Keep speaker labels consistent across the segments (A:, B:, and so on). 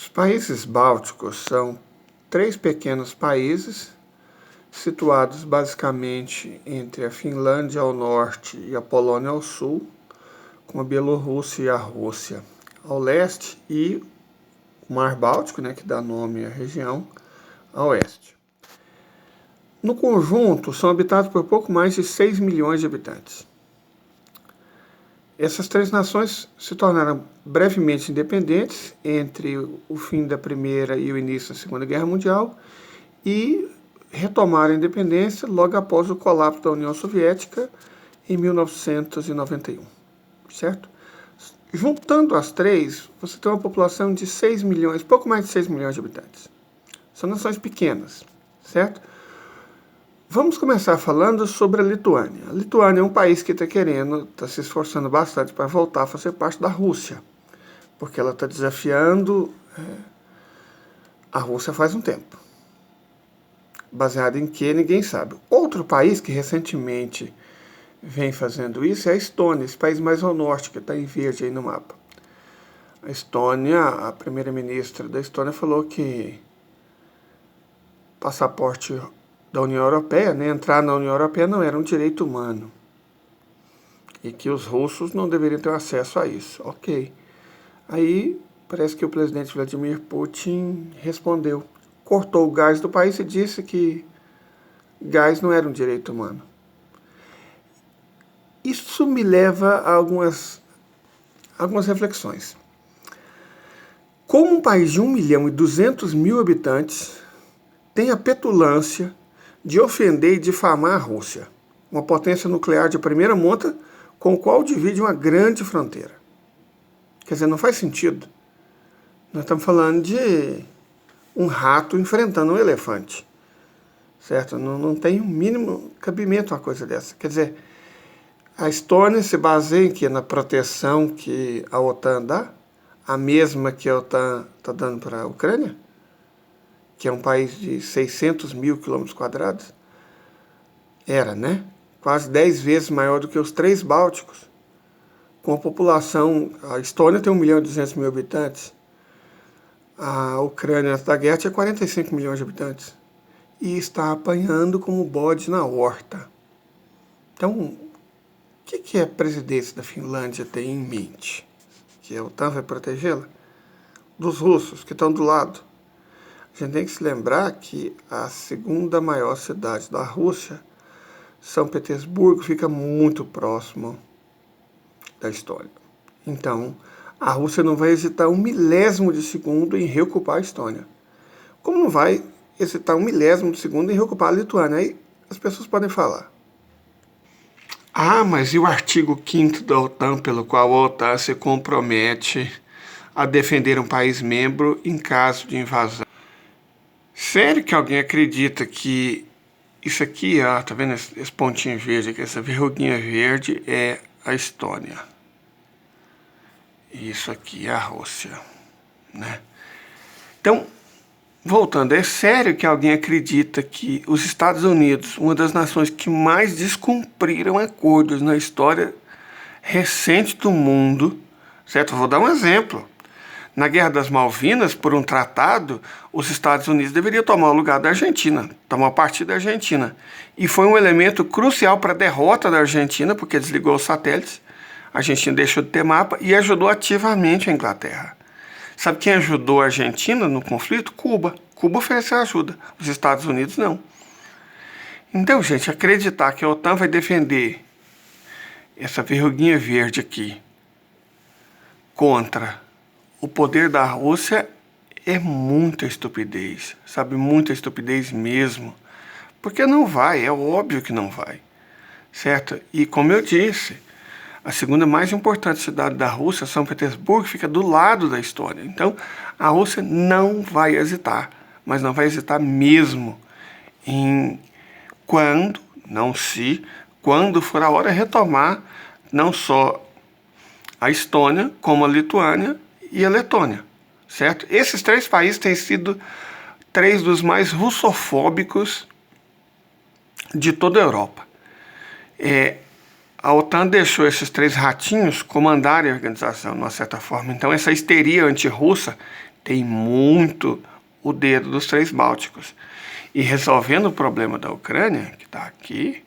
A: Os países bálticos são 3 pequenos países situados basicamente entre a Finlândia ao norte e a Polônia ao sul, com a Bielorrússia e a Rússia ao leste e o Mar Báltico, que dá nome à região, a oeste. No conjunto, são habitados por pouco mais de 6 milhões de habitantes. Essas 3 nações se tornaram brevemente independentes entre o fim da Primeira e o início da Segunda Guerra Mundial e retomaram a independência logo após o colapso da União Soviética em 1991, certo? Juntando as 3, você tem uma população de 6 milhões, pouco mais de 6 milhões de habitantes. São nações pequenas, certo? Vamos começar falando sobre a Lituânia. A Lituânia é um país que está se esforçando bastante para voltar a fazer parte da Rússia, porque ela está desafiando a Rússia faz um tempo. Baseado em que ninguém sabe. Outro país que recentemente vem fazendo isso é a Estônia, esse país mais ao norte, que está em verde aí no mapa. A Estônia, a primeira-ministra da Estônia falou que passaporte da União Europeia, entrar na União Europeia não era um direito humano. E que os russos não deveriam ter acesso a isso. Ok. Aí parece que o presidente Vladimir Putin respondeu. Cortou o gás do país e disse que gás não era um direito humano. Isso me leva a algumas reflexões. Como um país de 1.200.000 habitantes tem a petulância de ofender e difamar a Rússia, uma potência nuclear de primeira monta com o qual divide uma grande fronteira? Quer dizer, não faz sentido. Nós estamos falando de um rato enfrentando um elefante, certo? Não tem o mínimo cabimento uma coisa dessa. Quer dizer, a Estônia se baseia em quê? Na proteção que a OTAN dá, a mesma que a OTAN está dando para a Ucrânia, que é um país de 600 mil quilômetros quadrados. Era, quase 10 vezes maior do que os 3 bálticos. Com a população, a Estônia tem 1.200.000 habitantes. A Ucrânia, antes da guerra, tinha 45 milhões de habitantes. E está apanhando como bode na horta. Então, o que a presidência da Finlândia tem em mente? Que a OTAN vai protegê-la? Dos russos que estão do lado. A gente tem que se lembrar que a segunda maior cidade da Rússia, São Petersburgo, fica muito próximo da Estônia. Então, a Rússia não vai hesitar 1/1000 de segundo em reocupar a Estônia. Como não vai hesitar 1/1000 de segundo em reocupar a Lituânia? Aí as pessoas podem falar. Mas e o artigo 5º da OTAN, pelo qual a OTAN se compromete a defender um país membro em caso de invasão? Sério que alguém acredita que isso aqui, tá vendo esse pontinho verde aqui, essa verruguinha verde é a Estônia. E isso aqui é a Rússia, Então, voltando, é sério que alguém acredita que os Estados Unidos, uma das nações que mais descumpriram acordos na história recente do mundo, certo? Vou dar um exemplo. Na Guerra das Malvinas, por um tratado, os Estados Unidos deveriam tomar o lugar da Argentina, tomar parte da Argentina. E foi um elemento crucial para a derrota da Argentina, porque desligou os satélites, a Argentina deixou de ter mapa e ajudou ativamente a Inglaterra. Sabe quem ajudou a Argentina no conflito? Cuba. Cuba ofereceu ajuda, os Estados Unidos não. Então, gente, acreditar que a OTAN vai defender essa verruguinha verde aqui contra o poder da Rússia é muita estupidez, sabe? Muita estupidez mesmo. Porque não vai, é óbvio que não vai, certo? E como eu disse, a segunda mais importante cidade da Rússia, São Petersburgo, fica do lado da Estônia. Então, a Rússia não vai hesitar, mas não vai hesitar mesmo em quando, não se, quando for a hora retomar não só a Estônia, como a Lituânia e a Letônia, certo? Esses 3 países têm sido 3 dos mais russofóbicos de toda a Europa. A OTAN deixou esses 3 ratinhos comandarem a organização, de uma certa forma. Então, essa histeria antirrussa tem muito o dedo dos três bálticos. E resolvendo o problema da Ucrânia, que está aqui,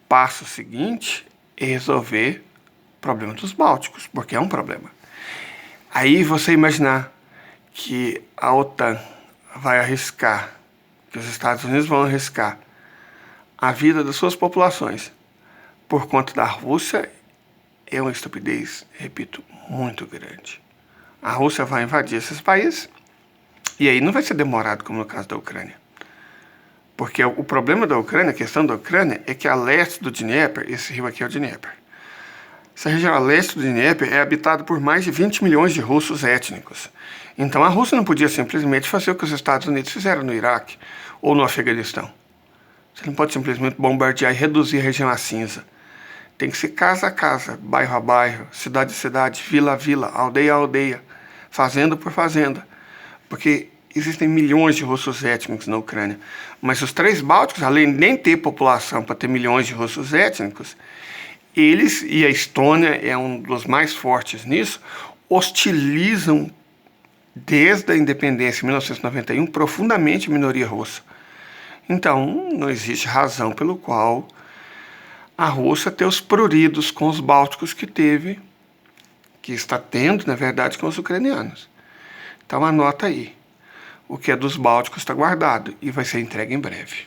A: passo seguinte é resolver o problema dos bálticos, porque é um problema. Aí você imaginar que a OTAN vai arriscar, que os Estados Unidos vão arriscar a vida das suas populações por conta da Rússia é uma estupidez, repito, muito grande. A Rússia vai invadir esses países e aí não vai ser demorado como no caso da Ucrânia. Porque o problema da Ucrânia, a questão da Ucrânia, é que a leste do Dnieper, esse rio aqui é o Dnieper, essa região a leste do Dnieper é habitada por mais de 20 milhões de russos étnicos. Então a Rússia não podia simplesmente fazer o que os Estados Unidos fizeram no Iraque ou no Afeganistão. Você não pode simplesmente bombardear e reduzir a região a cinza. Tem que ser casa a casa, bairro a bairro, cidade a cidade, vila a vila, aldeia a aldeia, fazenda por fazenda. Porque existem milhões de russos étnicos na Ucrânia. Mas os três bálticos, além de nem ter população para ter milhões de russos étnicos, eles, e a Estônia é um dos mais fortes nisso, hostilizam desde a independência em 1991 profundamente a minoria russa. Então, não existe razão pelo qual a Rússia ter os pruridos com os bálticos que teve, que está tendo, na verdade, com os ucranianos. Então, anota aí. O que é dos bálticos está guardado e vai ser entregue em breve.